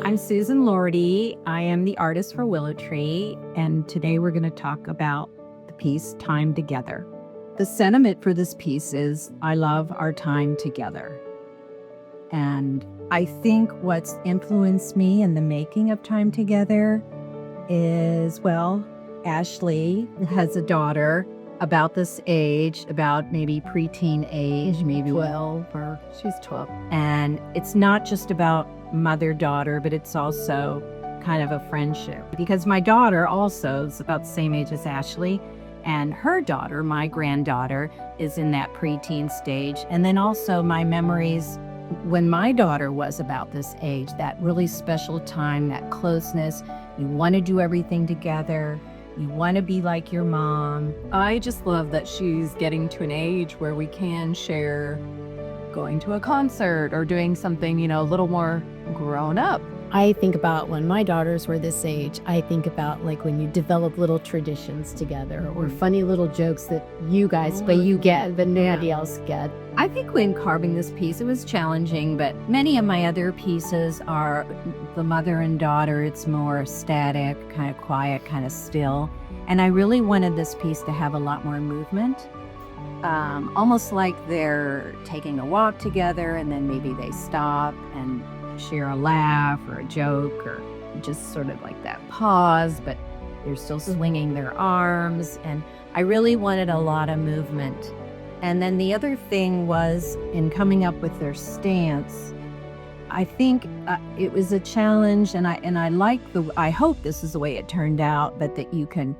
I'm Susan Lordy. I am the artist for Willow Tree, and today we're going to talk about the piece Time Together. The sentiment for this piece is, I love our time together. And I think what's influenced me in the making of Time Together is, well, Ashley has a daughter about this age, about maybe preteen age, maybe 12, or she's 12. And it's not just about mother-daughter, but it's also kind of a friendship. Because my daughter also is about the same age as Ashley, and her daughter, my granddaughter, is in that preteen stage. And then also my memories when my daughter was about this age, that really special time, that closeness. You want to do everything together. You want to be like your mom. I just love that she's getting to an age where we can share going to a concert or doing something, a little more grown up. I think about when my daughters were this age, I think about like when you develop little traditions together or funny little jokes that you guys, but you get, but nobody else get. I think when carving this piece, it was challenging, but many of my other pieces are the mother and daughter. It's more static, kind of quiet, kind of still. And I really wanted this piece to have a lot more movement. Almost like they're taking a walk together and then maybe they stop and share a laugh or a joke or just sort of like that pause, but they're still swinging their arms. And I really wanted a lot of movement. And then the other thing was in coming up with their stance, I think it was a challenge, and I hope this is the way it turned out, but that you can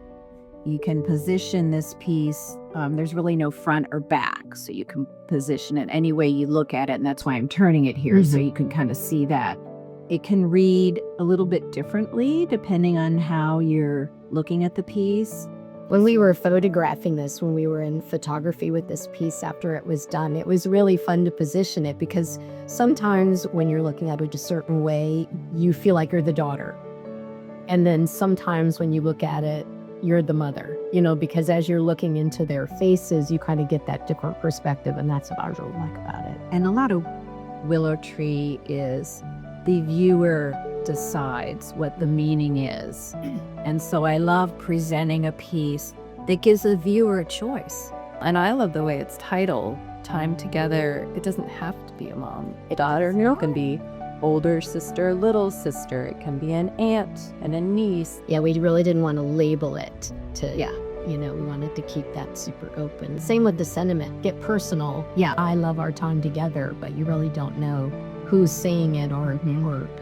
position this piece. There's really no front or back, so you can position it any way you look at it, and that's why I'm turning it here, so you can kind of see that. It can read a little bit differently depending on how you're looking at the piece. When we were photographing this, when we were in photography with this piece after it was done, it was really fun to position it because sometimes when you're looking at it a certain way, you feel like you're the daughter. And then sometimes when you look at it, you're the mother, because as you're looking into their faces, you kind of get that different perspective, and that's what I really like about it. And a lot of Willow Tree is the viewer decides what the meaning is. And so I love presenting a piece that gives the viewer a choice. And I love the way it's titled, Time Together. It doesn't have to be a mom. A daughter, it can be older sister, little sister. It can be an aunt and a niece. Yeah, we really didn't want to label it we wanted to keep that super open. Same with the sentiment, get personal. Yeah, I love our time together, but you really don't know who's saying it or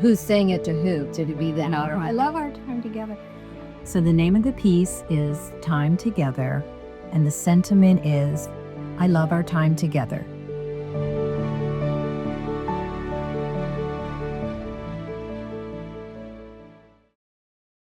who's saying it to who. To be that daughter, I love our time together. So the name of the piece is Time Together, and the sentiment is, I love our time together.